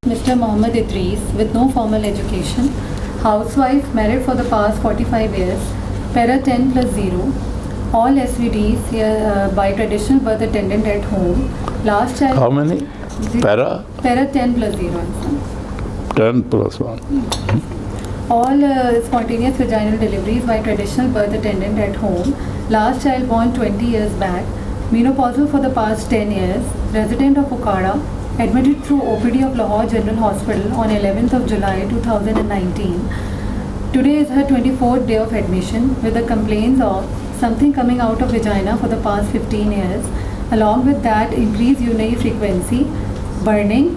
Mr. Mohammed Idris, with no formal education, housewife, married for the past 45 years, para 10 plus 0, all SVDs by traditional birth attendant at home, last child... How many? Para? Para 10 plus 0. 10 plus 1. All spontaneous vaginal deliveries by traditional birth attendant at home, last child born 20 years back, menopausal for the past 10 years, resident of Okada, admitted through OPD of Lahore General Hospital on 11th of July 2019. Today is her 24th day of admission with the complaints of something coming out of vagina for the past 15 years, along with that increased urinary frequency, burning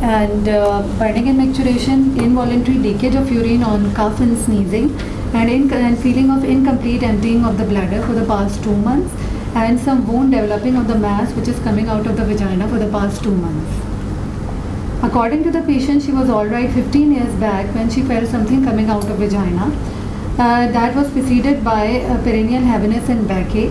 and micturition, involuntary leakage of urine on cough and sneezing, and feeling of incomplete emptying of the bladder for the past 2 months, and some wound developing on the mass which is coming out of the vagina for the past 2 months. According to the patient, she was alright 15 years back when she felt something coming out of vagina. That was preceded by perennial heaviness and backache.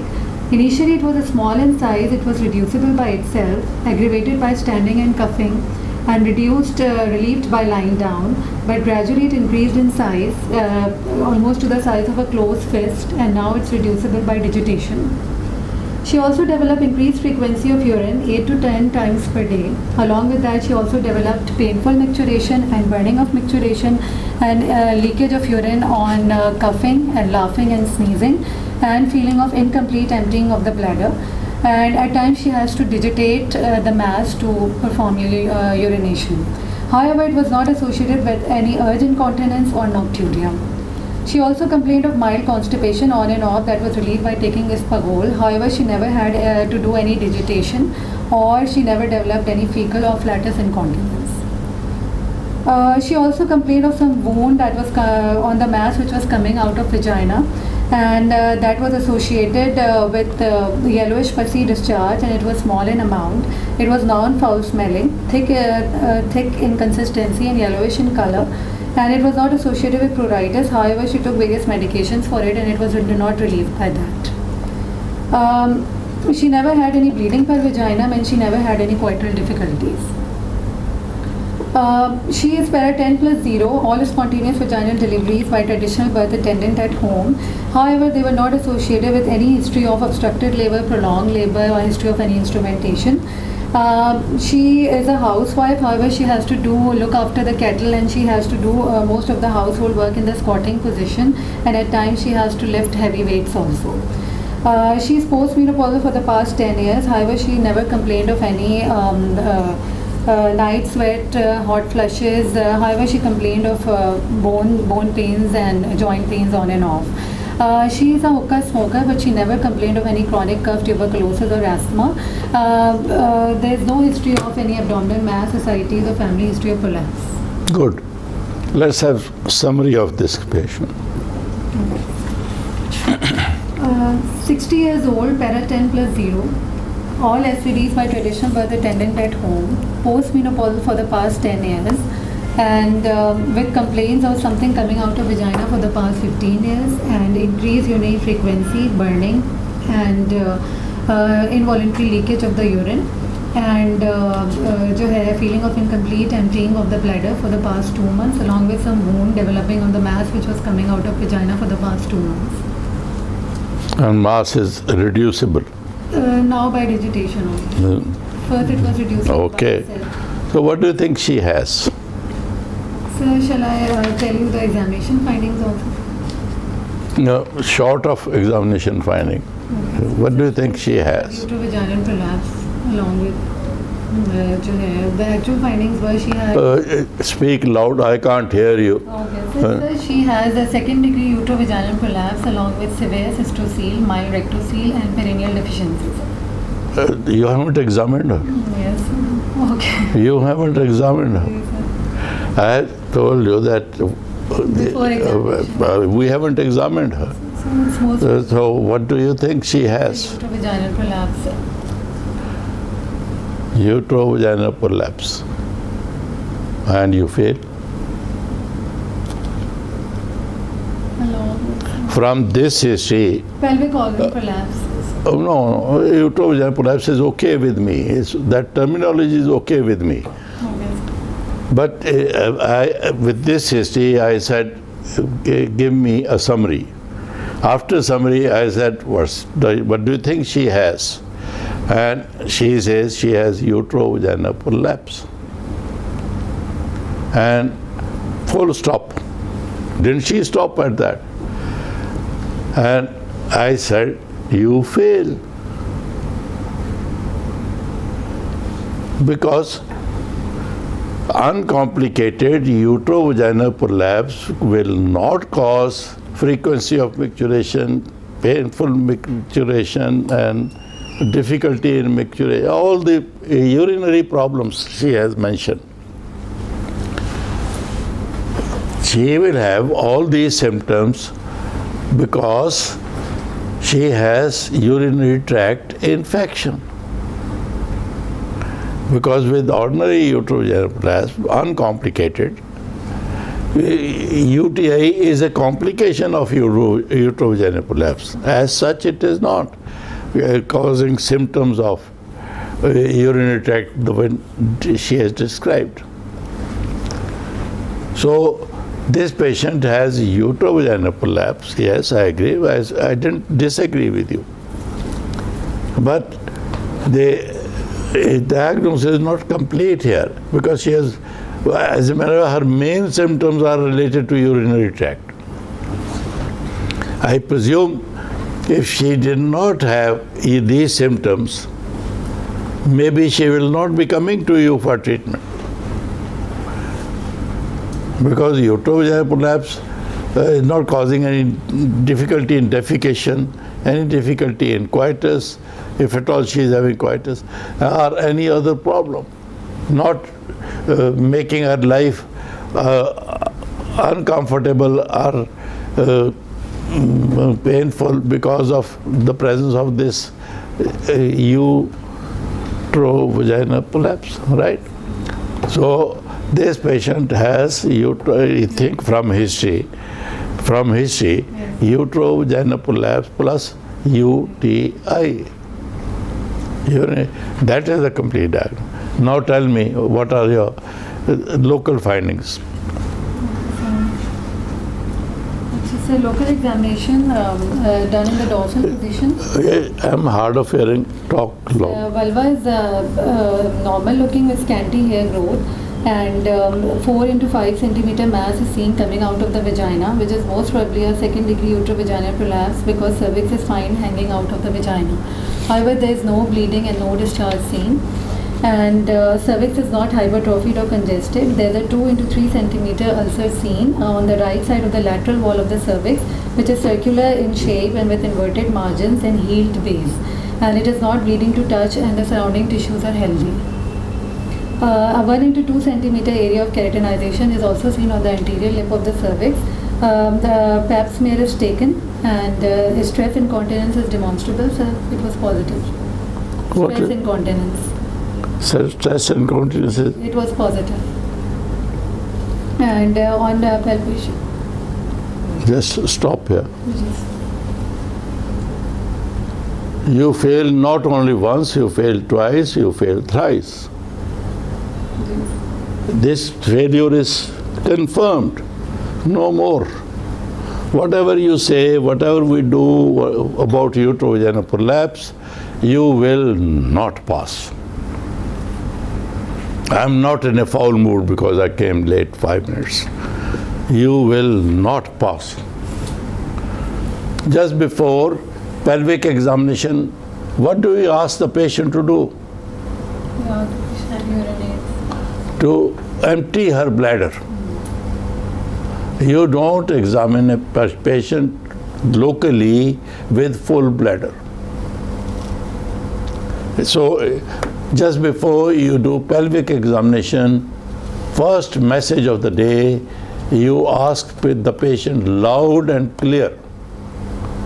Initially, it was small in size, it was reducible by itself, aggravated by standing and cuffing, and relieved by lying down, but gradually it increased in size, almost to the size of a closed fist, and now it's reducible by digitation. She also developed increased frequency of urine 8 to 10 times per day. Along with that, she also developed painful micturition and burning of micturition and leakage of urine on coughing and laughing and sneezing, and feeling of incomplete emptying of the bladder. And at times she has to digitate the mass to perform urination. However, it was not associated with any urge incontinence or nocturia. She also complained of mild constipation on and off that was relieved by taking Ispagol. However, she never had to do any digitation, or she never developed any fecal or flatus incontinence. She also complained of some wound that was on the mass which was coming out of vagina, and that was associated with yellowish pussy discharge, and it was small in amount. It was non-foul smelling, thick in consistency and yellowish in color, and it was not associated with pruritus. However, she took various medications for it, and it was not relieved by that. She never had any bleeding per vagina, and she never had any coital difficulties. She is para 10 plus 0, all spontaneous vaginal deliveries by traditional birth attendant at home. However, they were not associated with any history of obstructed labor, prolonged labor, or history of any instrumentation. She is a housewife. However, she has to look after the kettle, and she has to do most of the household work in the squatting position, and at times she has to lift heavy weights also. She is postmenopausal for the past 10 years. However, she never complained of any night sweat, hot flushes. However, she complained of bone pains and joint pains on and off. She is a hookah smoker, but she never complained of any chronic cough, tuberculosis or asthma. There is no history of any abdominal mass, ascites or family history of prolapse. Good. Let's have summary of this patient. 60 years old, para 10 plus 0. All SVDs by traditional birth attendant at home, postmenopausal for the past 10 years, and with complaints of something coming out of vagina for the past 15 years, and increased urinary frequency, burning, and involuntary leakage of the urine, and feeling of incomplete emptying of the bladder for the past 2 months, along with some wound developing on the mass which was coming out of vagina for the past 2 months. And mass is reducible. Now by digitation only. First it was reduced. Okay. So what do you think she has? Sir, shall I tell you the examination findings also? No, short of examination finding. Okay. What do you think she has? Uterovaginal prolapse, along with the actual findings were she had. Speak loud, I can't hear you. Okay, so she has a second degree uterovaginal prolapse along with severe cystocele, mild rectocele, and perineal deficiencies. You haven't examined her? Yes. Okay. You haven't examined her? Yes, sir. I told you that we haven't examined her. So what do you think she has? Uterovaginal prolapse. Uterovaginal prolapse. And you feel? Hello. From this history, Pelvic organ prolapse. oh, no, uterovaginal prolapse is okay with me. That terminology is okay with me. Okay. But with this history, I said, give me a summary. After summary, I said, what do you think she has? And she says she has uterovaginal prolapse. And full stop. Didn't she stop at that? And I said, you fail. Because uncomplicated uterovaginal prolapse will not cause frequency of micturition, painful micturition, and difficulty in micturition, all the urinary problems she has mentioned. She will have all these symptoms because she has urinary tract infection. Because with ordinary uterovaginal prolapse, uncomplicated, UTI is a complication of uterovaginal prolapse. As such, it is not causing symptoms of urinary tract the way she has described. So, this patient has uterovaginal prolapse. Yes, I agree. I didn't disagree with you. But the diagnosis is not complete here because she has, as a matter of her main symptoms are related to urinary tract. I presume if she did not have these symptoms, maybe she will not be coming to you for treatment. Because uterovaginal prolapse is not causing any difficulty in defecation, any difficulty in coitus, if at all she is having coitus, or any other problem, not making her life uncomfortable or painful because of the presence of this uterovaginal prolapse, right? So this patient has, I think from history, uterovaginal prolapse plus UTI. That is the complete diagnosis. Now tell me, what are your local findings? It's a local examination done in the dorsal position. I'm hard of hearing, talk loud. Vulva is normal looking with scanty hair growth, and 4 into 5 centimeter mass is seen coming out of the vagina, which is most probably a second degree uterovaginal prolapse because cervix is fine hanging out of the vagina. However, there is no bleeding and no discharge seen, and cervix is not hypertrophied or congested. There is a 2 into 3 centimeter ulcer seen on the right side of the lateral wall of the cervix, which is circular in shape and with inverted margins and healed base, and it is not bleeding to touch, and the surrounding tissues are healthy. A 1 into 2 centimeter area of keratinization is also seen on the anterior lip of the cervix. The pap smear is taken, and stress incontinence is demonstrable, so it was positive. Stress incontinence. So stress incontinence is? It was positive. And on the palpation. Just stop here. Yes. You fail not only once, you fail twice, you fail thrice. This failure is confirmed, no more. Whatever you say, whatever we do about uterovaginal prolapse, you will not pass. I'm not in a foul mood because I came late 5 minutes. You will not pass. Just before pelvic examination, what do you ask the patient to do? To empty her bladder. You don't examine a patient locally with full bladder. So just before you do pelvic examination, first message of the day, you ask the patient loud and clear,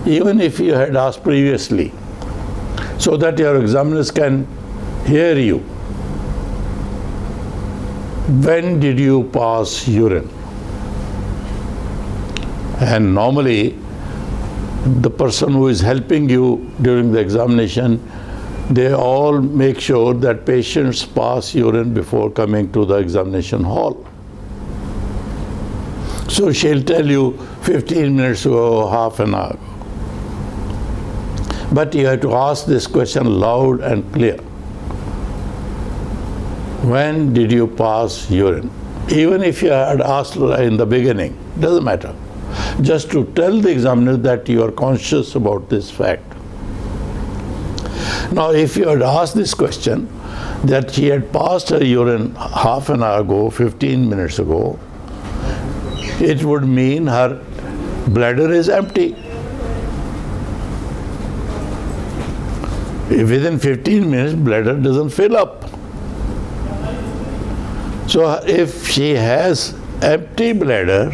even if you had asked previously, so that your examiners can hear you. When did you pass urine? And normally, the person who is helping you during the examination they all make sure that patients pass urine before coming to the examination hall. So she'll tell you 15 minutes ago, half an hour ago. But you have to ask this question loud and clear. When did you pass urine? Even if you had asked in the beginning, doesn't matter. Just to tell the examiner that you are conscious about this fact. Now, if you had asked this question, that she had passed her urine half an hour ago, 15 minutes ago, it would mean her bladder is empty. Within 15 minutes, bladder doesn't fill up. So if she has empty bladder,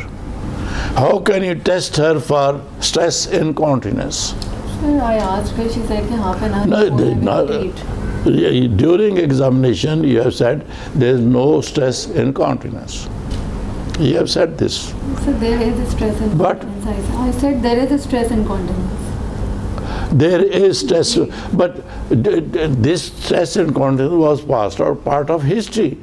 how can you test her for stress incontinence? Sir, I asked her, she said that half an hour before During examination, you have said there is no stress incontinence. You have said this. So there is a stress incontinence. I said there is a stress incontinence. There is stress, but this stress incontinence was passed or part of history.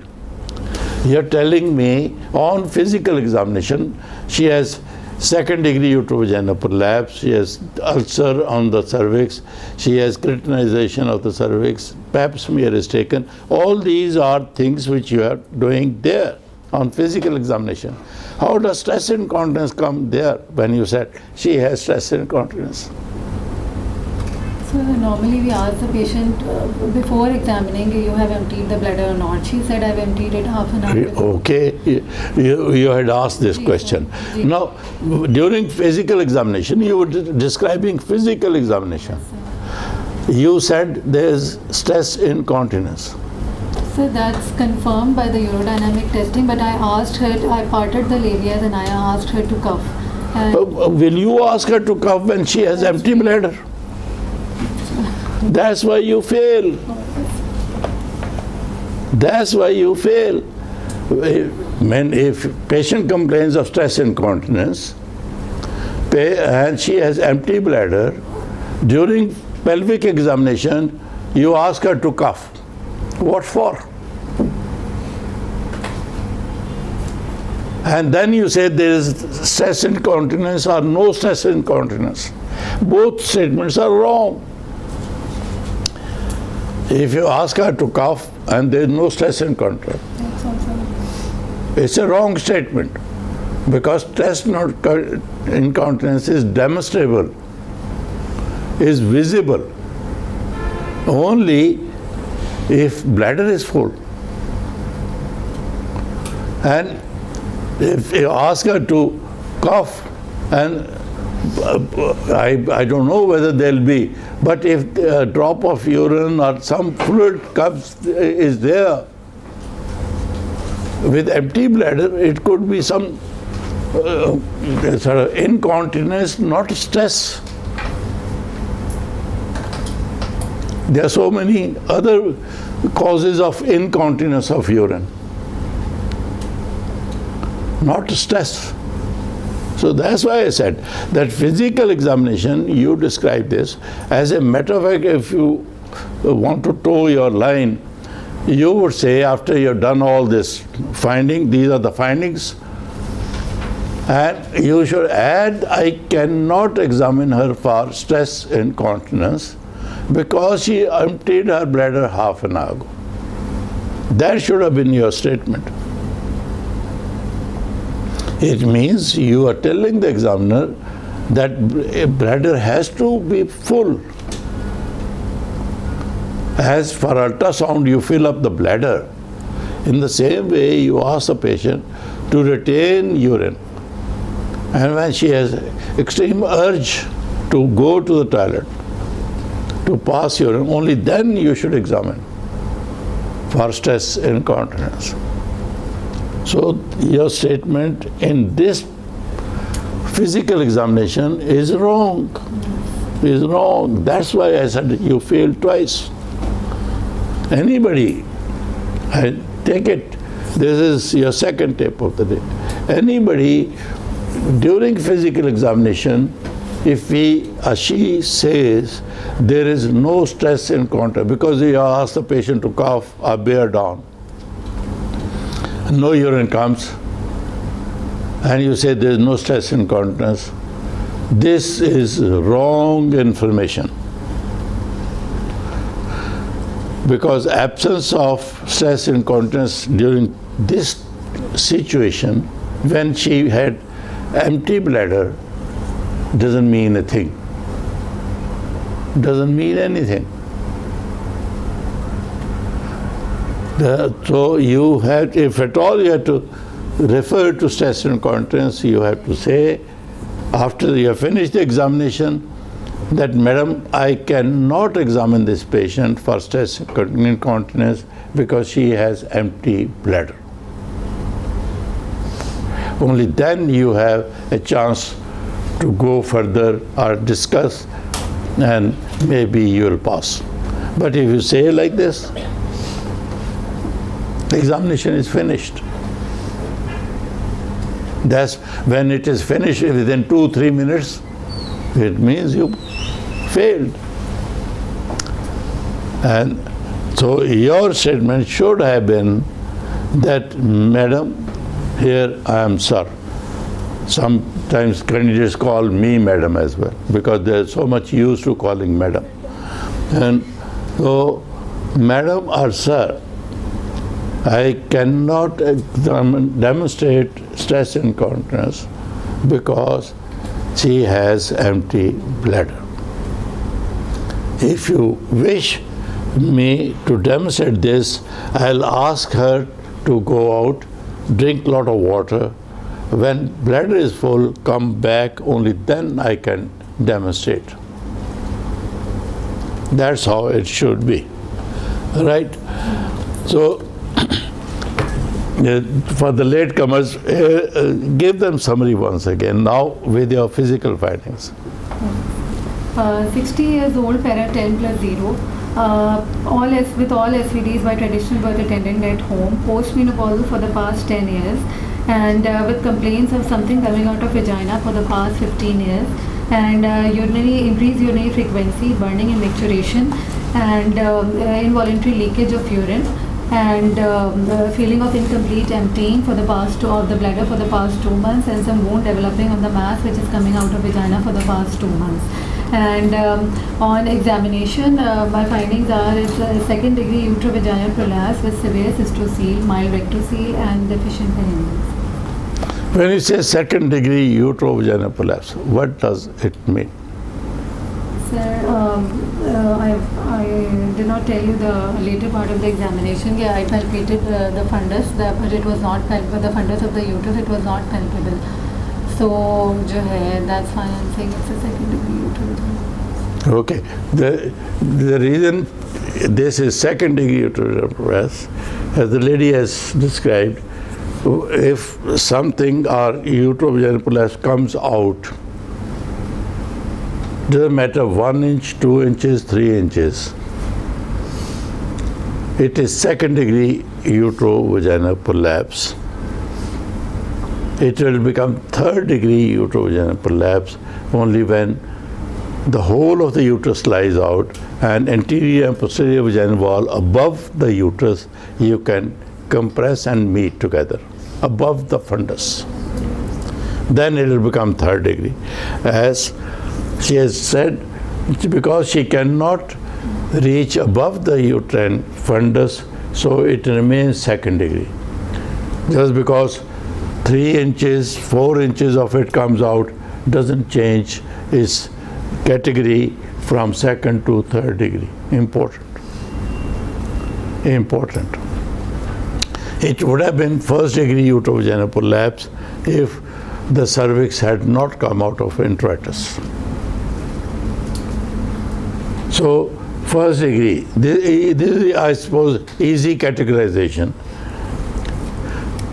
You're telling me on physical examination, she has second-degree uterovaginal prolapse, she has ulcer on the cervix, she has keratinization of the cervix, pap smear is taken. All these are things which you are doing there on physical examination. How does stress incontinence come there when you said she has stress incontinence? So normally we ask the patient before examining, you have emptied the bladder or not. She said, I've emptied it half an hour before. Okay, you had asked this question. Now, during physical examination, you were describing physical examination. You said there's stress incontinence. So that's confirmed by the urodynamic testing, but I asked her, I parted the labias and I asked her to cough. Will you ask her to cough when she has empty bladder? That's why you fail. That's why you fail. If patient complains of stress incontinence and she has empty bladder, during pelvic examination, you ask her to cough. What for? And then you say there is stress incontinence or no stress incontinence. Both statements are wrong. If you ask her to cough and there is no stress incontinence, it's a wrong statement, because stress incontinence is demonstrable, is visible only if bladder is full. And if you ask her to cough, and I don't know whether there'll be, but if a drop of urine or some fluid is there with empty bladder, it could be some sort of incontinence, not stress. There are so many other causes of incontinence of urine, not stress. So that's why I said that physical examination, you describe this as a matter of fact. If you want to toe your line, you would say, after you've done all this finding, these are the findings, and you should add, I cannot examine her for stress incontinence because she emptied her bladder half an hour ago. That should have been your statement. It means you are telling the examiner that a bladder has to be full. As for ultrasound, you fill up the bladder. In the same way, you ask the patient to retain urine. And when she has extreme urge to go to the toilet, to pass urine, only then you should examine for stress incontinence. So your statement in this physical examination is wrong. Is wrong. That's why I said you failed twice. Anybody, I take it, this is your second tip of the day. Anybody during physical examination, if he or she says there is no stress incontinence because you ask the patient to cough or bear down. No urine comes, and you say there is no stress incontinence. This is wrong information. Because absence of stress incontinence during this situation, when she had empty bladder, doesn't mean a thing. Doesn't mean anything. So you have, if at all you have to refer to stress incontinence, you have to say, after you have finished the examination, that madam, I cannot examine this patient for stress incontinence because she has empty bladder. Only then you have a chance to go further or discuss, and maybe you will pass. But if you say like this, the examination is finished. That's when it is finished within 2-3 minutes, it means you failed. And so your statement should have been that, madam, here I am sir. Sometimes candidates call me madam as well because they are so much used to calling madam. And so, madam or sir, I cannot demonstrate stress incontinence because she has empty bladder. If you wish me to demonstrate this, I'll ask her to go out, drink a lot of water. When bladder is full, come back, only then I can demonstrate. That's how it should be, right? So, for the latecomers, give them summary once again, now with your physical findings. 60 years old, para 10 plus 0, with all SVDs by traditional birth attendant at home, postmenopausal for the past 10 years, and with complaints of something coming out of vagina for the past 15 years, and increased urinary frequency, burning and micturition, and involuntary leakage of urine, and feeling of incomplete emptying for the past of the bladder for the past 2 months, and some wound developing on the mass which is coming out of vagina for the past 2 months. And on examination, my findings are it's a second degree uterovaginal prolapse with severe cystocele, mild rectocele, and deficient perineum. When you say second degree uterovaginal prolapse, what does it mean? Sir, I did not tell you the later part of the examination. Yeah, I palpated the fundus, but it was not palpable. The fundus of the uterus, it was not palpable. So, that's why I'm saying it's a second degree uterus. Okay. The reason this is second degree uterus prolapse, as the lady has described, if something or uterovaginal prolapse comes out, doesn't matter 1 inch, 2 inches, 3 inches, it is second degree uterovaginal prolapse. It will become third degree uterovaginal prolapse only when the whole of the uterus lies out and anterior and posterior vaginal wall above the uterus you can compress and meet together above the fundus. Then it will become third degree. As she has said, because she cannot reach above the uterine fundus, so it remains second degree. Just because 3 inches, 4 inches of it comes out doesn't change its category from second to third degree. Important. It would have been first degree uterovaginal prolapse if the cervix had not come out of introitus. So, first degree, this is, I suppose, easy categorization.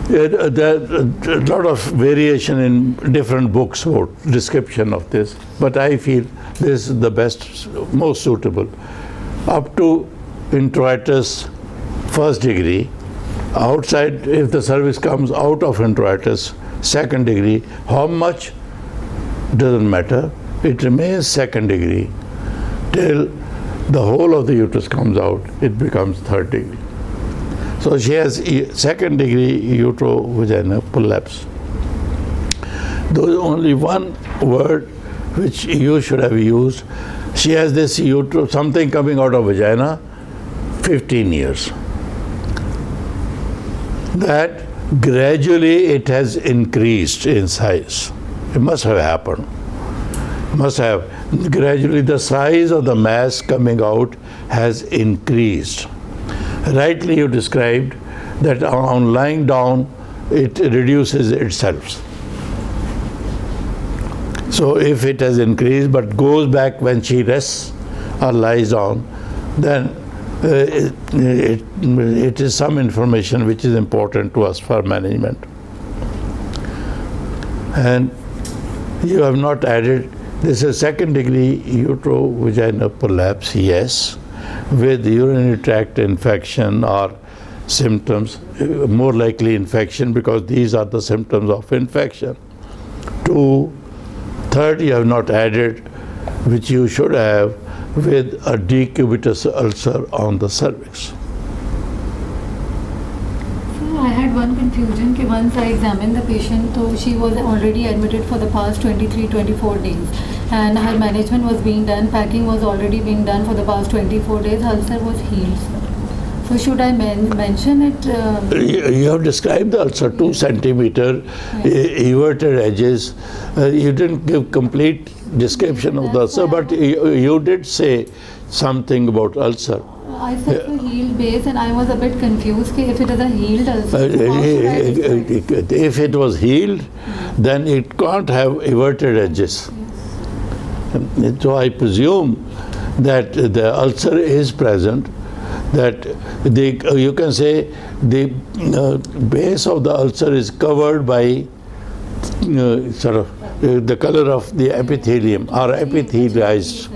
There a lot of variation in different books for description of this, but I feel this is the best, most suitable. Up to introitus, first degree. Outside, if the cervix comes out of introitus, second degree. How much? Doesn't matter. It remains second degree till the whole of the uterus comes out, it becomes third degree. So she has second degree uterovaginal prolapse. There is only one word which you should have used. She has this something coming out of vagina, 15 years. That gradually it has increased in size. It must have happened. Must have. Gradually the size of the mass coming out has increased. Rightly you described that on lying down it reduces itself. So if it has increased but goes back when she rests or lies down, then it is some information which is important to us for management. And you have not added, this is second degree uterovaginal prolapse, yes, with urinary tract infection or symptoms, more likely infection because these are the symptoms of infection. Third, you have not added, which you should have, with a decubitus ulcer on the cervix. So I had one confusion. Once I examined the patient, so she was already admitted for the past 23-24 days, and her management was being done, packing was already being done for the past 24 days, ulcer was healed. So should I mention it? You have described the ulcer, 2 centimeter, everted edges. You didn't give complete description of the ulcer, but you did say something about ulcer. I said the healed base, and I was a bit confused if it is a healed ulcer. If it was healed, then it can't have everted edges. So I presume that the ulcer is present. That you can say the base of the ulcer is covered by the color of the epithelium or epithelialized.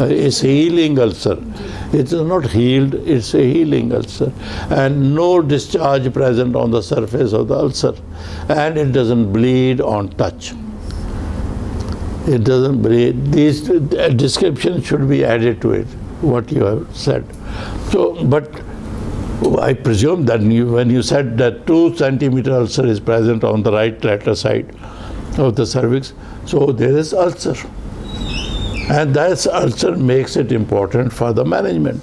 It's a healing ulcer. It is not healed, it's a healing ulcer. And no discharge present on the surface of the ulcer. And it doesn't bleed on touch. It doesn't bleed. These descriptions should be added to it, what you have said. So, but I presume that when you said that 2 centimeter ulcer is present on the right lateral side of the cervix, so there is ulcer. And that ulcer makes it important for the management.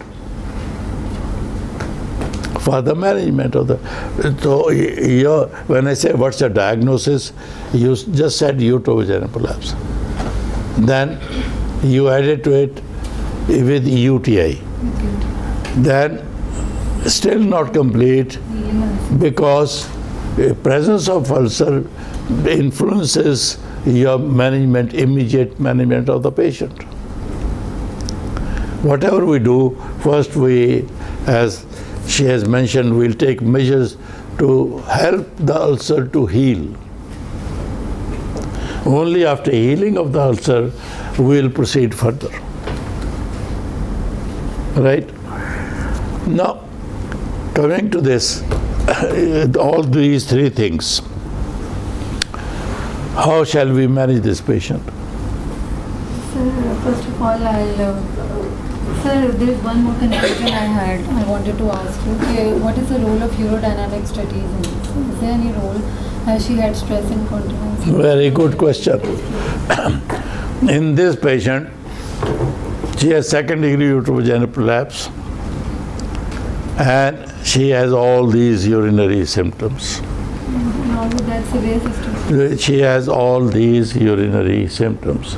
For the management of the. So, when I say what's the diagnosis, you just said uterovaginal prolapse. Then you added to it with UTI. Then still not complete because the presence of ulcer influences your management, immediate management of the patient. Whatever we do, first we, as she has mentioned, we'll take measures to help the ulcer to heal. Only after healing of the ulcer, we'll proceed further. Right? Now, coming to this, all these 3 things, how shall we manage this patient? Sir, first of all, sir, there is one more confusion I had. I wanted to ask you, what is the role of urodynamic studies in this? Is there any role as she had stress incontinence? Very good question. In this patient, she has second degree uterovaginal prolapse and she has all these urinary symptoms. How would that severe system? She has all these urinary symptoms.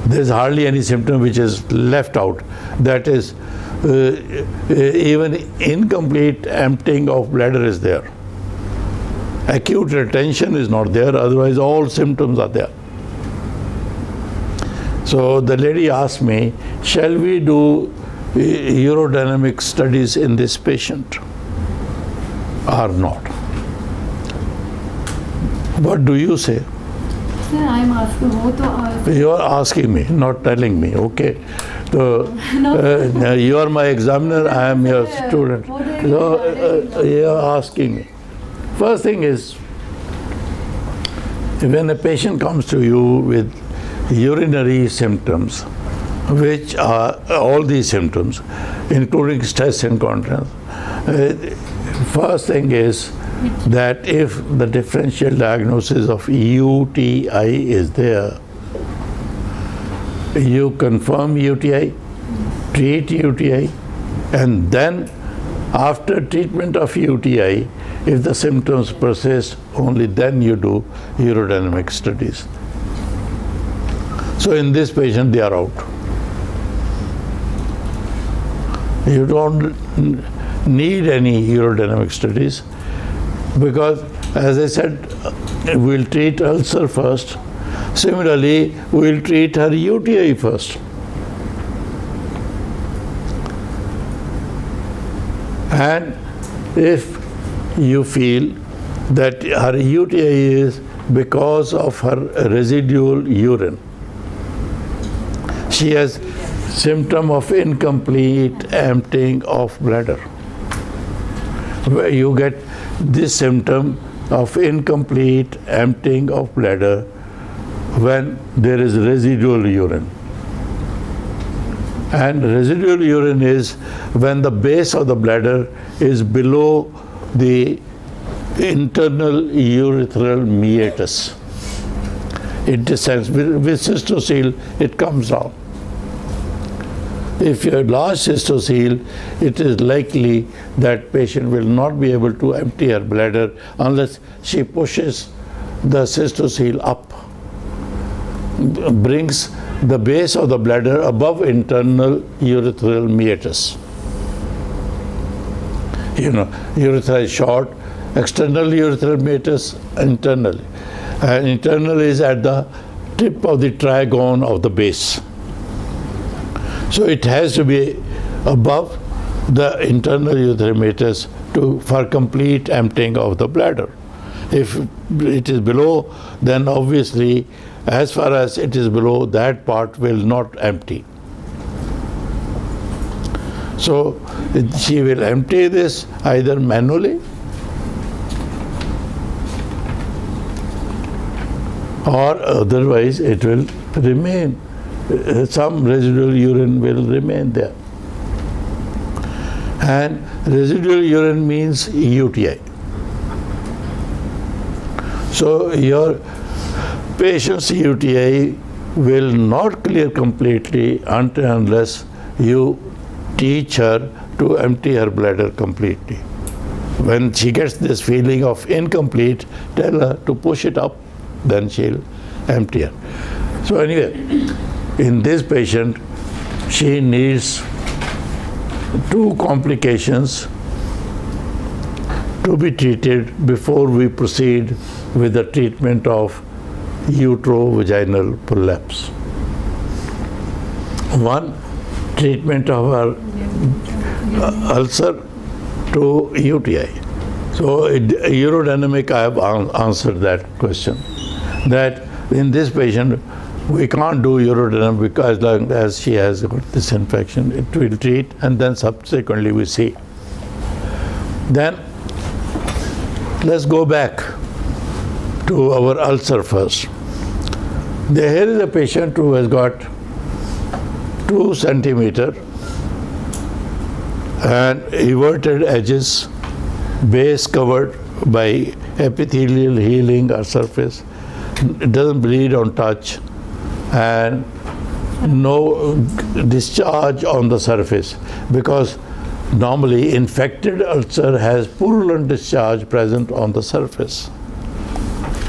There's hardly any symptom which is left out. That is, even incomplete emptying of bladder is there. Acute retention is not there, otherwise all symptoms are there. So the lady asked me, shall we do urodynamic studies in this patient or not? What do you say? Sir, I'm asking both of us. You are asking me, not telling me, okay? So, you are my examiner, I am your student. So, you are asking me. First thing is, when a patient comes to you with urinary symptoms, which are all these symptoms, including stress incontinence. First thing is that if the differential diagnosis of UTI is there, you confirm UTI, treat UTI, and then after treatment of UTI, if the symptoms persist, only then you do urodynamic studies. So in this patient, they are out. You don't need any urodynamic studies because, as I said, we'll treat ulcer first. Similarly, we'll treat her UTI first. And if you feel that her UTI is because of her residual urine, she has symptom of incomplete emptying of bladder. Where you get this symptom of incomplete emptying of bladder when there is residual urine. And residual urine is when the base of the bladder is below the internal urethral meatus. It descends. With cystocele, it comes down. If you have large cystocele, it is likely that patient will not be able to empty her bladder unless she pushes the cystocele up, brings the base of the bladder above internal urethral meatus. You know, urethra is short, external urethral meatus internally. And internal is at the tip of the trigone of the base. So it has to be above the internal urethral meatus for complete emptying of the bladder. If it is below, then obviously, as far as it is below, that part will not empty. So she will empty this either manually or otherwise it will remain. Some residual urine will remain there. And residual urine means UTI. So your patient's UTI will not clear completely until unless you teach her to empty her bladder completely. When she gets this feeling of incomplete, tell her to push it up, then she'll empty it. So anyway, in this patient, she needs 2 complications to be treated before we proceed with the treatment of utero-vaginal prolapse. One, treatment of her ulcer to UTI. So urodynamic, I have answered that question. That in this patient, we can't do urodynamic because as long as she has got this infection, it will treat and then subsequently we see. Then let's go back to our ulcer first. Here is a patient who has got 2 centimeter and everted edges, base covered by epithelial healing or surface. It doesn't bleed on touch and no discharge on the surface, because normally infected ulcer has purulent discharge present on the surface.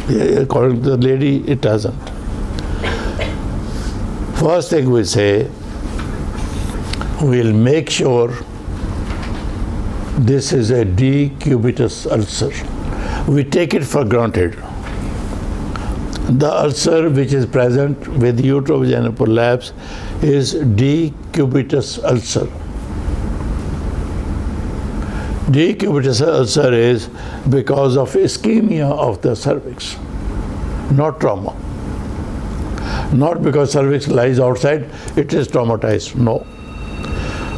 According to the lady, it doesn't. First thing we say, we'll make sure this is a decubitus ulcer. We take it for granted. The ulcer which is present with utero-vaginal prolapse is decubitus ulcer. Decubitus ulcer is because of ischemia of the cervix, not trauma. Not because cervix lies outside, it is traumatized. No.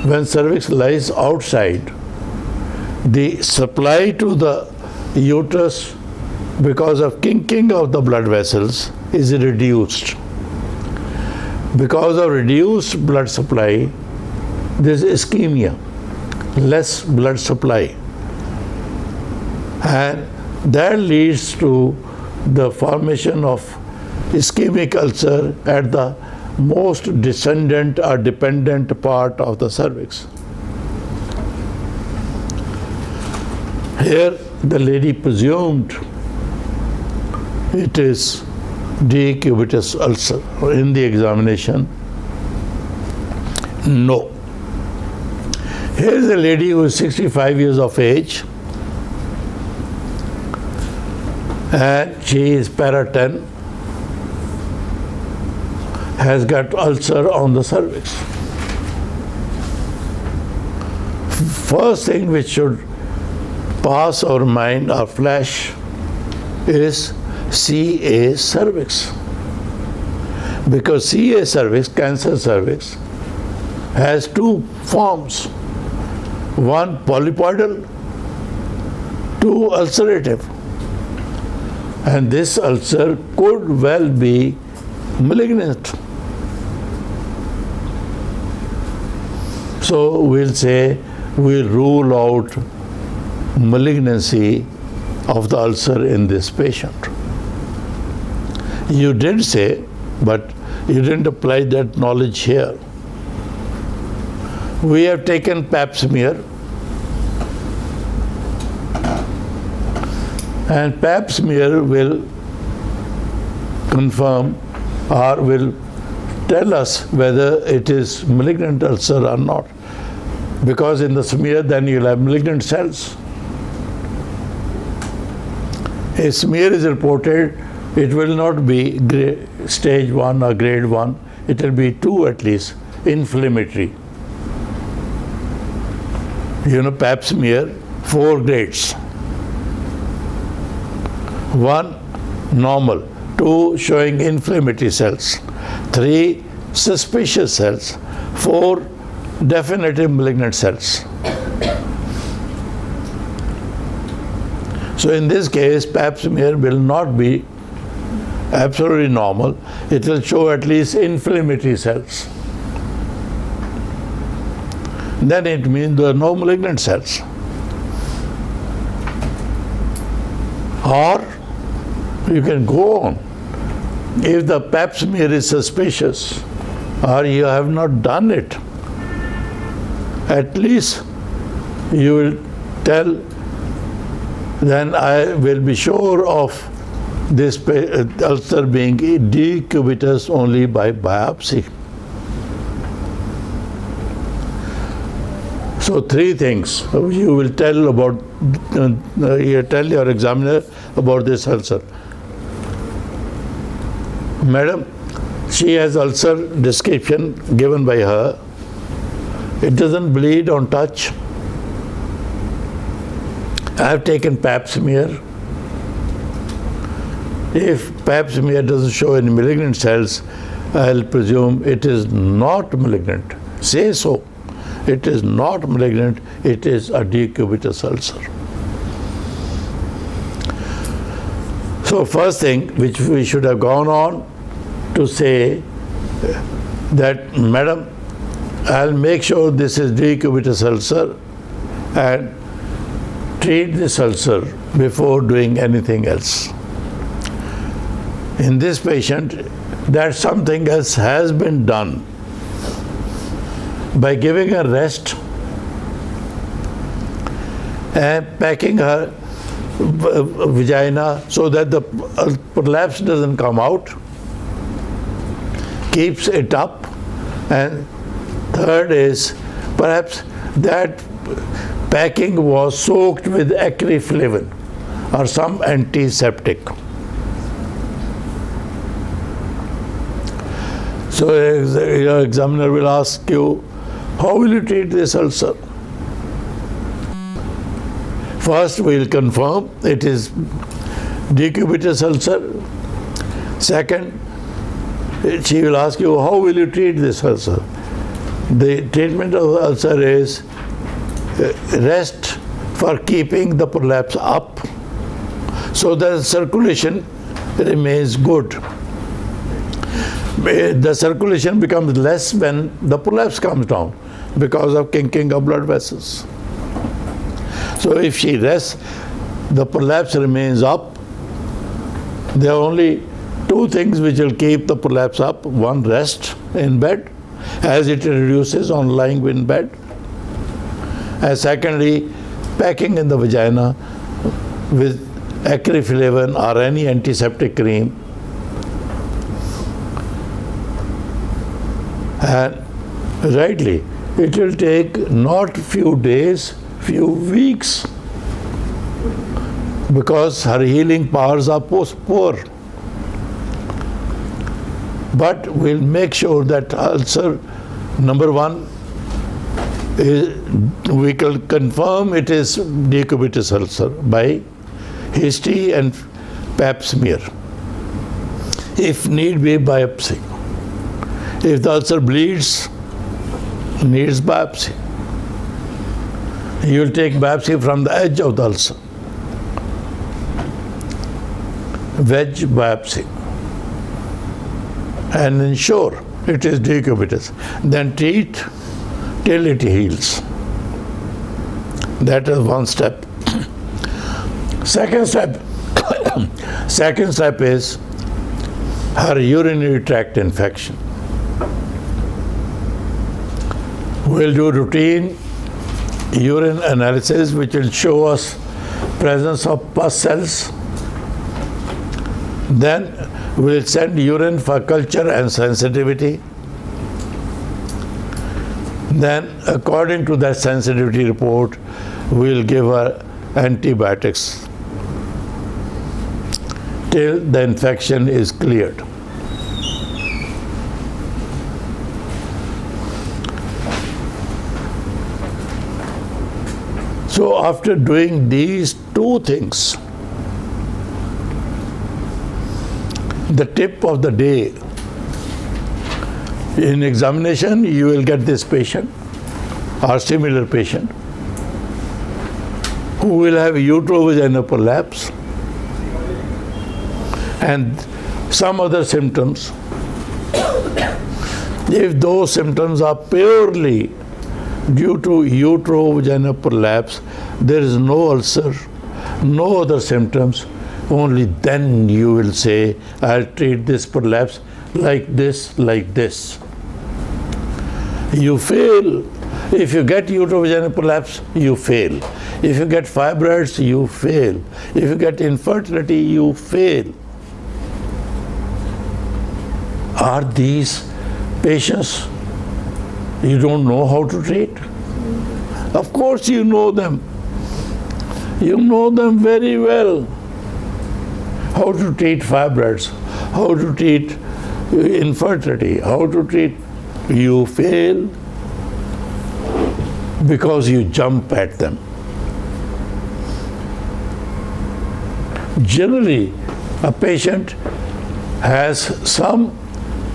When cervix lies outside, the supply to the uterus because of kinking of the blood vessels is reduced. because of reduced blood supply, there's ischemia, less blood supply. And that leads to the formation of ischemic ulcer at the most descendant or dependent part of the cervix. Here the lady presumed it is decubitus ulcer. In the examination, no. Here is a lady who is 65 years of age and she is para 10, has got ulcer on the cervix. First thing which should pass our mind or flash is CA cervix. Because CA cervix, cancer cervix, has two forms. One polypoidal, two ulcerative. And this ulcer could well be malignant. So we'll rule out malignancy of the ulcer in this patient. You did say, but you didn't apply that knowledge here. We have taken pap smear, and pap smear will confirm or will tell us whether it is malignant ulcer or not. Because in the smear then you'll have malignant cells. A smear is reported, it will not be stage 1 or grade 1, it will be 2 at least, inflammatory. Pap smear, 4 grades. 1, normal. 2, showing inflammatory cells. 3, suspicious cells. 4, definitive malignant cells. So in this case, pap smear will not be absolutely normal. It will show at least inflammatory cells. Then it means there are no malignant cells. Or you can go on. If the pap smear is suspicious or you have not done it, at least you will tell, then I will be sure of this ulcer being decubitus only by biopsy. So 3 things you will tell about, you tell your examiner about this ulcer. Madam, she has ulcer description given by her. It doesn't bleed on touch. I have taken pap smear. If pap smear doesn't show any malignant cells, I'll presume it is not malignant. Say so. It is not malignant, it is a decubitus ulcer. So first thing which we should have gone on to say that, madam, I'll make sure this is decubitus ulcer and treat this ulcer before doing anything else. In this patient, that something else has been done by giving her rest and packing her vagina so that the prolapse doesn't come out, keeps it up, and third is perhaps that packing was soaked with acriflavin or some antiseptic. So your examiner will ask you, how will you treat this ulcer? First, we will confirm it is decubitus ulcer. Second, she will ask you, how will you treat this ulcer? The treatment of the ulcer is rest for keeping the prolapse up so that the circulation remains good. the circulation becomes less when the prolapse comes down because of kinking of blood vessels. So if she rests, the prolapse remains up. There are only two things which will keep the prolapse up. One, rest in bed as it reduces on lying in bed. And secondly, packing in the vagina with acryflavin or any antiseptic cream. And rightly, it will take not few days, few weeks, because her healing powers are poor. But we'll make sure that ulcer, number one, we can confirm it is Decubitus ulcer by history and pap smear. If need be, biopsy. If the ulcer bleeds, needs biopsy. You will take biopsy from the edge of the ulcer. Wedge biopsy. And ensure it is decubitus. Then treat till it heals. That is one step. Second step is her urinary tract infection. We'll do routine urine analysis which will show us presence of pus cells. Then we'll send urine for culture and sensitivity. Then according to that sensitivity report, we'll give her antibiotics till the infection is cleared. So after doing these two things, the tip of the day, in examination you will get this patient or similar patient who will have uterovaginal prolapse and some other symptoms. If those symptoms are purely due to uterovaginal prolapse, there is no ulcer, no other symptoms, only then you will say, I'll treat this prolapse like this, like this. You fail. If you get uterovaginal prolapse, you fail. If you get fibroids, you fail. If you get infertility, you fail. Are these patients you don't know how to treat? Of course you know them. You know them very well. How to treat fibroids, how to treat infertility, how to treat. You fail because you jump at them. Generally, a patient has some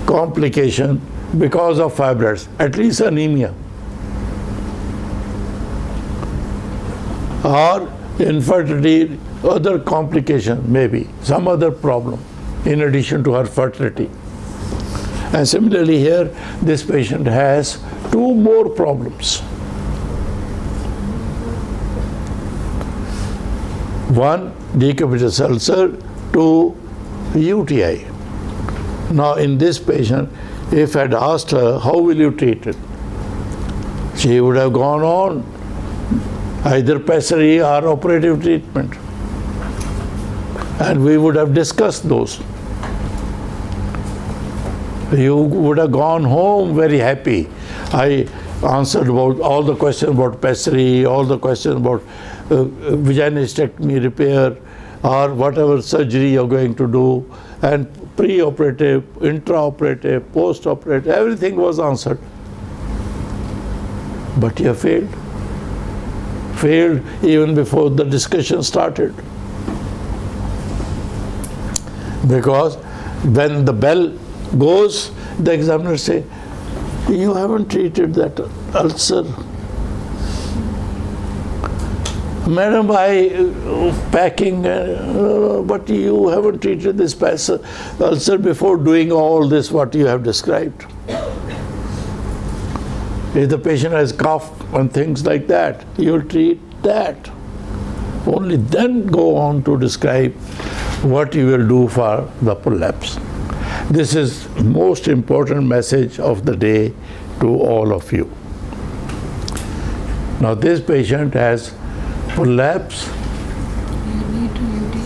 complication because of fibroids, at least anemia or infertility, other complication, maybe some other problem in addition to her fertility. And similarly here, this patient has two more problems. One, decubitus ulcer, two, UTI. Now in this patient, if I had asked her, how will you treat it? She would have gone on either pessary or operative treatment. And we would have discussed those. You would have gone home very happy. I answered about all the questions about pessary, all the questions about vaginectomy repair or whatever surgery you're going to do, and pre-operative, intraoperative, post-operative, everything was answered. But you failed. Failed even before the discussion started. Because when the bell goes, the examiner say, you haven't treated that ulcer. Madam, packing, but you haven't treated this ulcer before doing all this, what you have described. If the patient has cough and things like that, you'll treat that. Only then go on to describe what you will do for the prolapse. This is most important message of the day to all of you. Now this patient has prolapse,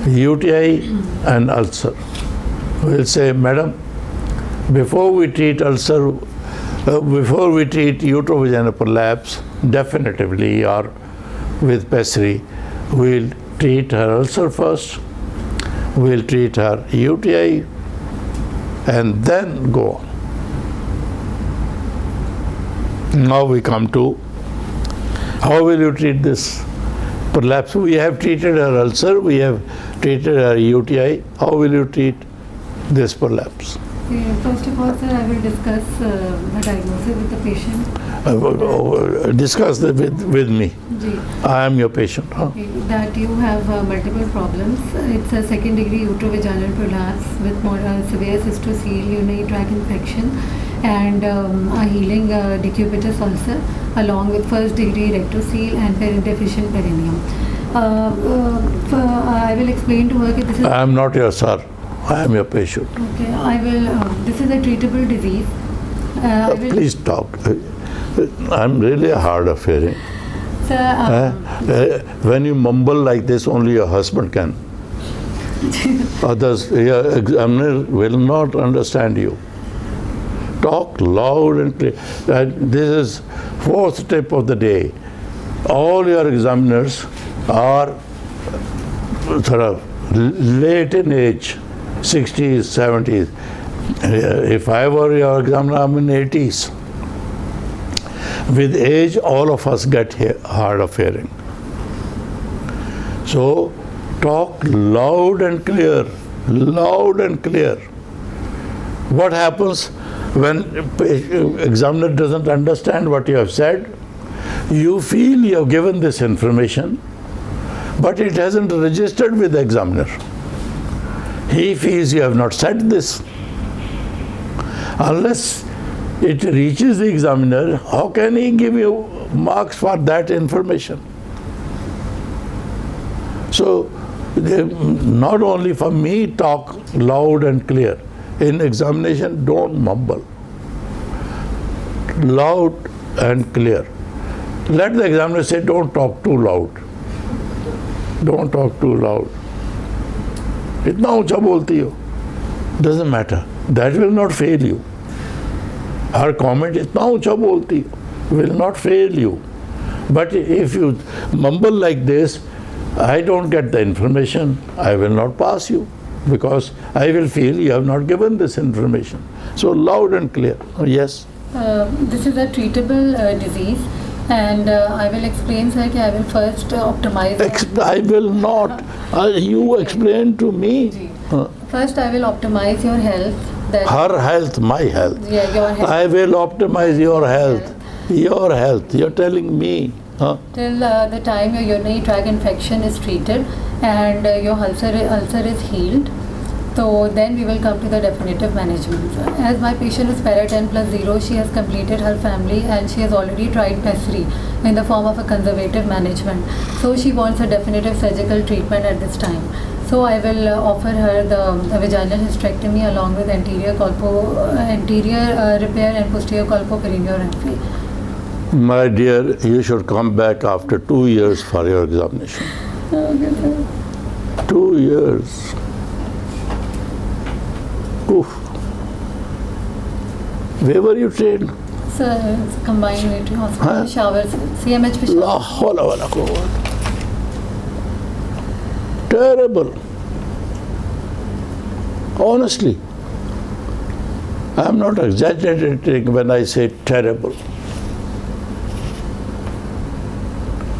UTI and ulcer. We'll say, madam, before we treat ulcer, before we treat uterovaginal prolapse, definitively or with pessary, we'll treat her ulcer first, we'll treat her UTI, and then go on. Now we come to how will you treat this prolapse? We have treated her ulcer, we have treated her UTI. How will you treat this prolapse? First of all, sir, I will discuss the diagnosis with the patient. Discuss with me. Ji. I am your patient. Huh? That you have multiple problems. It's a second degree uterovaginal prolapse with more severe cystocele urinary tract infection and a healing decubitus ulcer along with first degree rectocele and deficient perineum. I will explain to her that this is... I am not your sir. I am your patient. Okay, I will... this is a treatable disease. Please talk. I'm really hard of hearing. Sir, when you mumble like this, only your husband can. Others, your examiner will not understand you. Talk loud and clear. This is fourth tip of the day. All your examiners are sort of late in age, 60s, 70s. If I were your examiner, I'm in 80s. With age, all of us get hard of hearing. So, talk loud and clear, loud and clear. What happens when examiner doesn't understand what you have said? You feel you have given this information, but it hasn't registered with the examiner. He feels you have not said this. Unless it reaches the examiner, how can he give you marks for that information? So, not only for me, talk loud and clear. In examination, don't mumble. Loud and clear. Let the examiner say, don't talk too loud. Don't talk too loud. इतना ऊंचा बोलती हो. Doesn't matter. That will not fail you. Her comment, इतना ऊंचा बोलती हो, will not fail you. But if you mumble like this, I don't get the information, I will not pass you, because I will feel you have not given this information. So loud and clear. Yes. This is a treatable disease, and I will explain, sir, that I will first optimize. I will not. You explain to me. First, I will optimize your health. Her health, my health. Yeah, your health. I will optimize your health. Your health. You're telling me. Till the time your urinary tract infection is treated and your ulcer is healed, so then we will come to the definitive management. As my patient is para 10 plus 0, she has completed her family and she has already tried pessary in the form of a conservative management. So she wants a definitive surgical treatment at this time. So I will offer her the vaginal hysterectomy along with anterior repair and posterior colpoperineal. My dear, you should come back after 2 years for your examination. Okay, sir. 2 years. Oof. Where were you trained? Sir, it's a combined military hospital, showers, CMH for La hawla wa la quwwata. Terrible. Honestly, I am not exaggerating when I say terrible.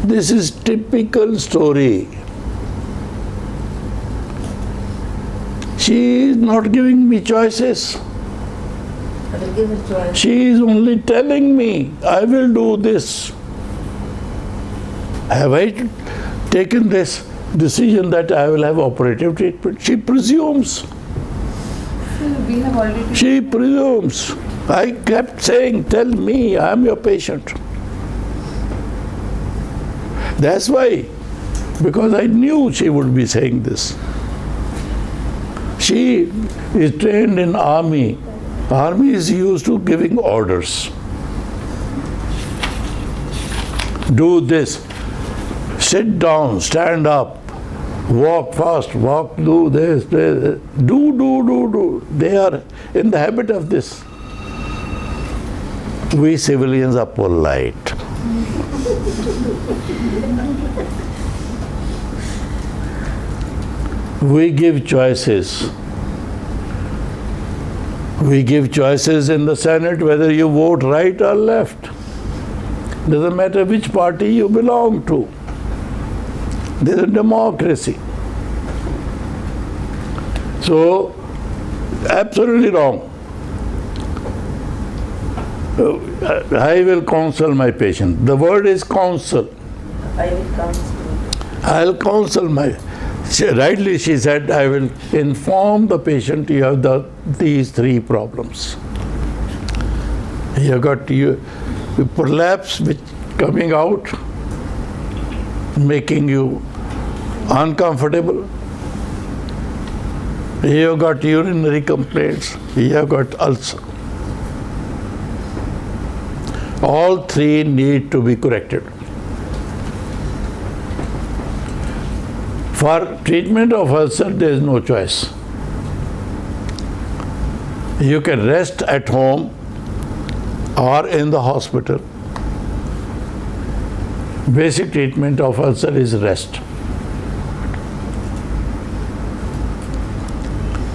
This is typical story. She is not giving me choices. She is only telling me, I will do this. Have I taken this decision that I will have operative treatment. She presumes. We have already. She presumes. I kept saying, tell me, I am your patient. That's why, because I knew she would be saying this. She is trained in army. Army is used to giving orders. Do this. Sit down, stand up, walk fast, do this, do. They are in the habit of this. We civilians are polite. We give choices. We give choices in the Senate whether you vote right or left. Doesn't matter which party you belong to. There's a democracy. So, absolutely wrong. I will counsel my patient. The word is counsel. I will counsel. I'll counsel rightly she said, I will inform the patient you have these three problems. You got prolapse which coming out, making you uncomfortable. You got urinary complaints. You got ulcer. All three need to be corrected. For treatment of ulcer, there is no choice. You can rest at home or in the hospital. Basic treatment of ulcer is rest.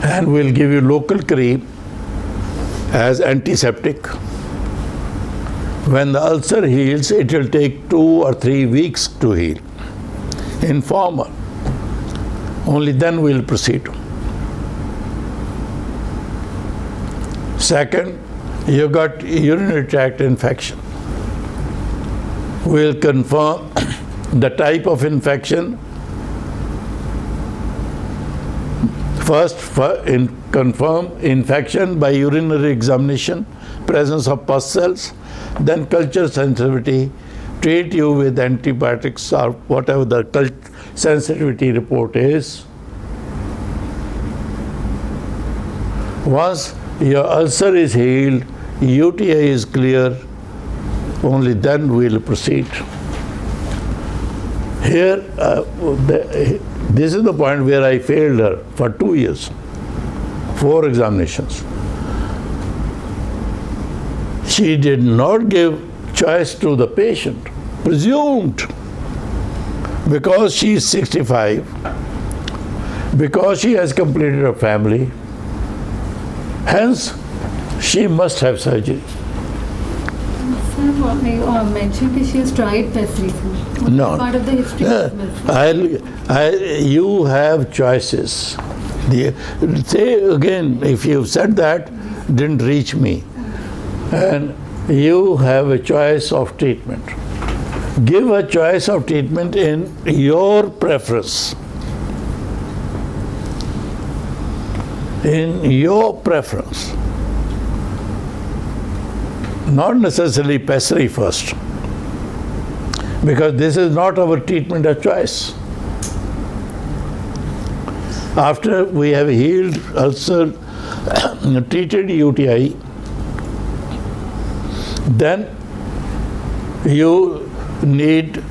And we'll give you local cream as antiseptic. When the ulcer heals, it will take 2 or 3 weeks to heal. Informal. Only then we'll proceed. Second, you got urinary tract infection. We'll confirm the type of infection. First, confirm infection by urinary examination, presence of pus cells, then culture sensitivity, treat you with antibiotics or whatever the sensitivity report is. Once your ulcer is healed, UTI is clear, only then we'll proceed. Here, this is the point where I failed her for 2 years, 4 examinations. She did not give choice to the patient, presumed, because she is 65, because she has completed her family, hence she must have surgery. Sir, I mentioned that she has tried PES recently. No. Part of the history. You have choices. Say again, if you've said that, didn't reach me. And you have a choice of treatment. Give a choice of treatment in your preference. In your preference. Not necessarily pessary first. Because this is not our treatment of choice. After we have healed ulcer, treated UTI, then you need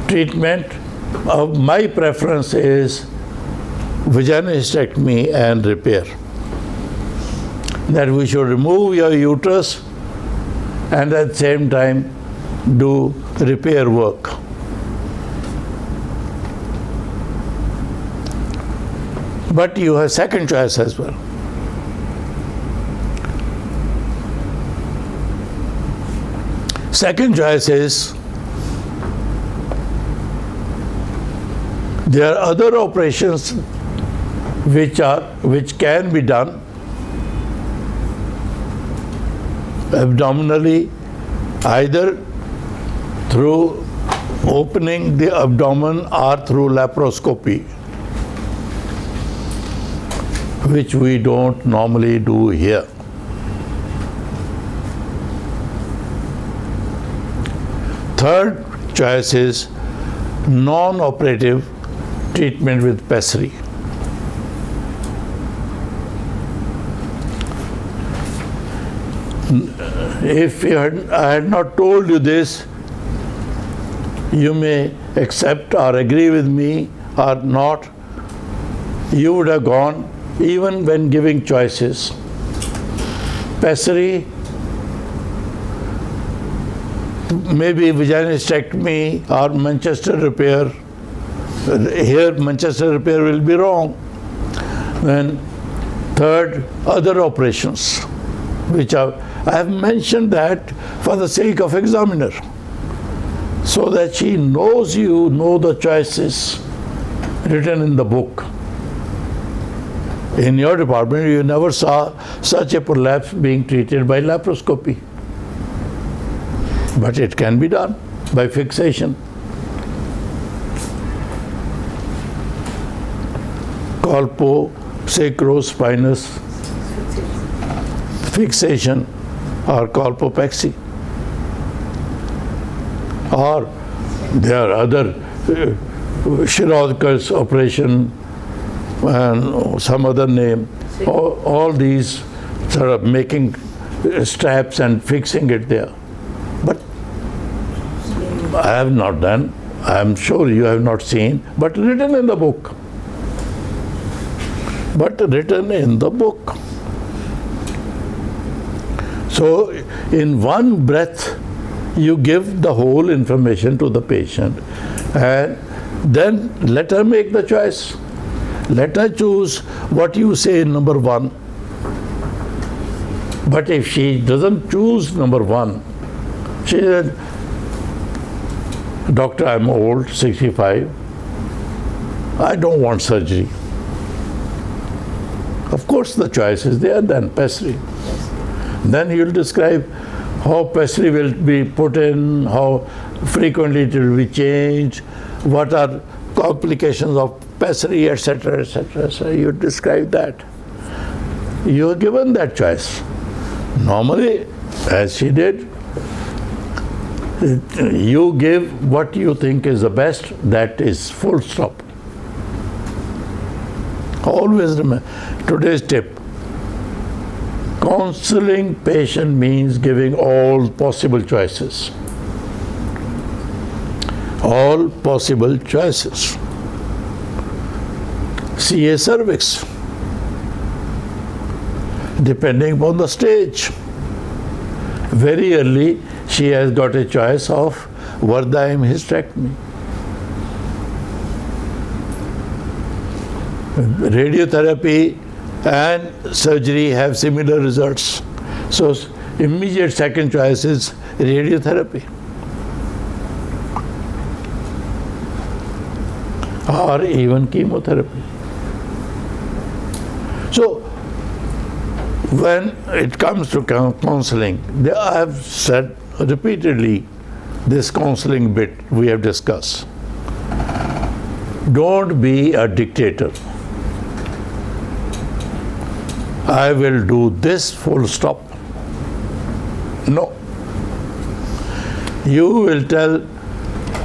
treatment. My preference is vaginal hysterectomy and repair. That we should remove your uterus and at the same time do repair work. But you have second choice as well. Second choice is there are other operations which can be done abdominally, either through opening the abdomen are through laparoscopy, which we don't normally do here. Third choice is non-operative treatment with pessary. If I had not told you this, you may accept or agree with me or not. You would have gone, even when giving choices, pessary, maybe vaginectomy or Manchester repair. Here Manchester repair will be wrong. Then third, other operations, which I have mentioned that for the sake of examiner, so that she knows you know the choices written in the book. In your department, you never saw such a prolapse being treated by laparoscopy. But it can be done by fixation. Colposacrospinous fixation or colpopexy. Or there are other chirurgical operation and some other name. All these sort of making straps and fixing it there. But I have not done. I am sure you have not seen, but written in the book. But written in the book. So in one breath, you give the whole information to the patient and then let her make the choice. Let her choose what you say in number one. But if she doesn't choose number one, she said, Doctor, I'm old, 65. I don't want surgery. Of course the choice is there then, pessary. Then you'll describe how pessary will be put in, how frequently it will be changed, what are complications of pessary, etc., etc. So you describe that. You are given that choice. Normally, as she did, you give what you think is the best, that is full stop. Always remember, today's tip, counseling patient means giving all possible choices. All possible choices. CA cervix, depending upon the stage. Very early, she has got a choice of Vardaim hysterectomy. Radiotherapy and surgery have similar results. So immediate second choice is radiotherapy. Or even chemotherapy. So when it comes to counseling, I have said repeatedly this counseling bit we have discussed. Don't be a dictator. I will do this, full stop. No. You will tell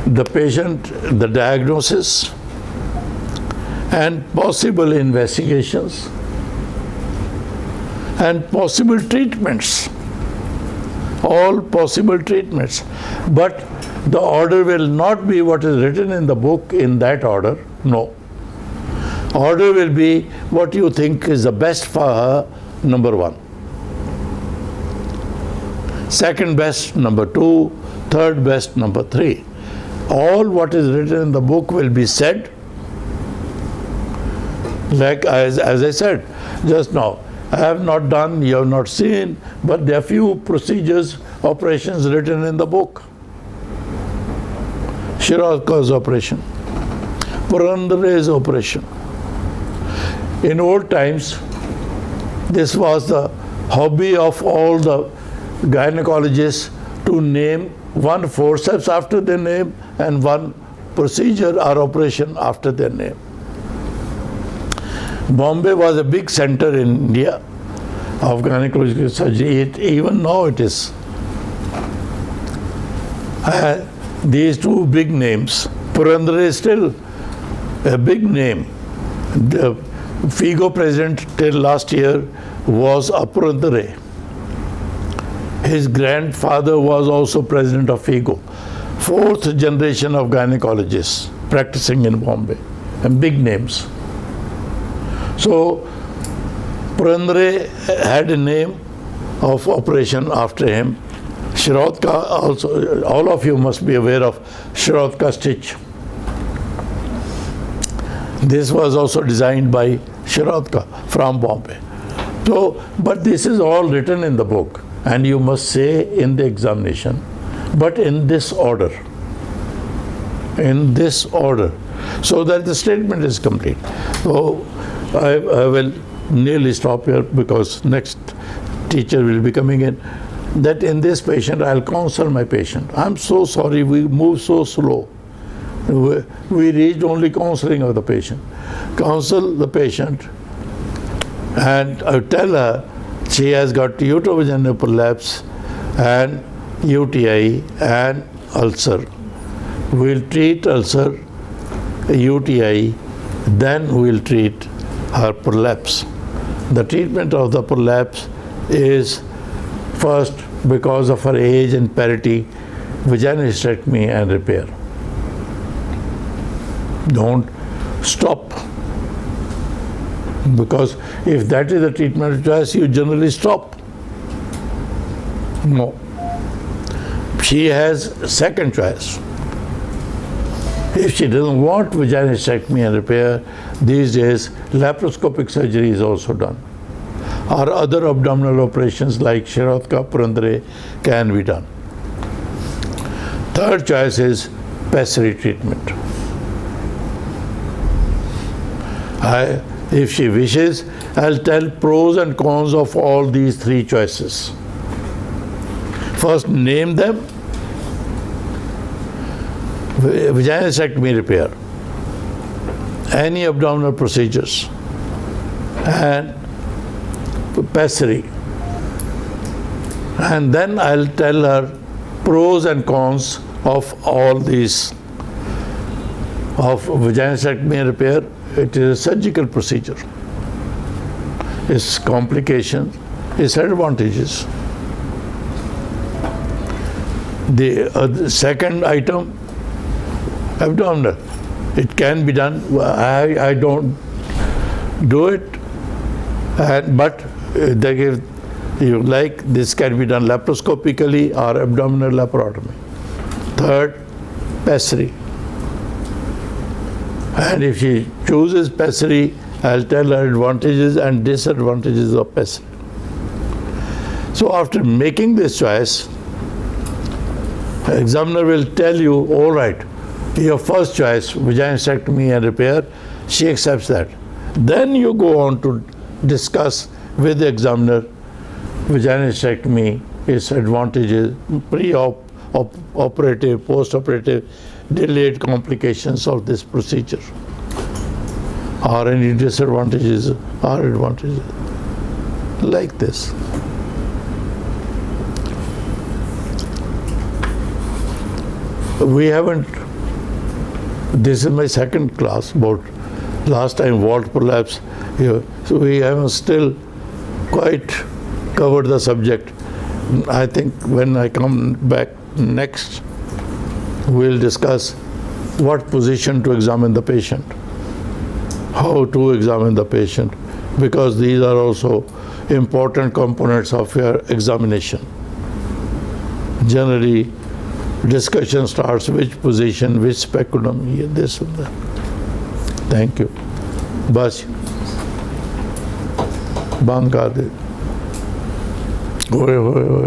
the patient the diagnosis and possible investigations and possible treatments. All possible treatments. But the order will not be what is written in the book in that order. No. Order will be what you think is the best for her, number one. Second best, number two. Third best, number three. All what is written in the book will be said. Like as I said just now, I have not done, you have not seen, but there are few procedures, operations written in the book. Shiraka's operation, Purandare's operation. In old times, this was the hobby of all the gynecologists to name one forceps after their name and one procedure or operation after their name. Bombay was a big center in India of gynecological surgery. Even now it is. These two big names. Purandare is still a big name. The FIGO president till last year was a Purandare. His grandfather was also president of FIGO. Fourth generation of gynecologists practicing in Bombay, and big names. So Purandare had a name of operation after him. Shirodka also, all of you must be aware of Shirodka stitch. This was also designed by Shirodka from Bombay. So, but this is all written in the book, and you must say in the examination, but in this order. In this order, so that the statement is complete. So I will nearly stop here because next teacher will be coming in. That in this patient, I'll counsel my patient. I'm so sorry, we move so slow. We reached only counseling of the patient. Counsel the patient, and I tell her she has got uterovaginal prolapse and UTI and ulcer. We'll treat ulcer, UTI, then we'll treat her prolapse. The treatment of the prolapse is first, because of her age and parity, vaginal hysterectomy and repair. Don't stop, because if that is the treatment choice, you generally stop. No. She has second choice. If she doesn't want vaginal hysterectomy and repair, these days laparoscopic surgery is also done, or other abdominal operations like Shirodka, Purandare can be done. Third choice is pessary treatment. If she wishes, I'll tell pros and cons of all these three choices. First, name them. Vaginal hysterectomy repair, any abdominal procedures, and pessary. And then I'll tell her pros and cons of all these. Of vaginal hysterectomy and repair, it is a surgical procedure. Its complications, its advantages. The second item, abdominal. It can be done. I don't do it, but if you like, this can be done laparoscopically or abdominal laparotomy. Third, pessary. And if she chooses pessary, I'll tell her advantages and disadvantages of pessary. So after making this choice, the examiner will tell you, all right, your first choice, vaginal hysterectomy and repair, she accepts that. Then you go on to discuss with the examiner vaginal hysterectomy, its advantages, pre-operative, post-operative, delayed complications of this procedure, or any disadvantages or advantages, like this. We haven't, this is my second class about last time vault prolapse here, so we haven't still quite covered the subject. I think when I come back next, we'll discuss what position to examine the patient, how to examine the patient, because these are also important components of your examination. Generally, discussion starts which position, which speculum, this and that. Thank you. Bas. Band kar de. Hoye.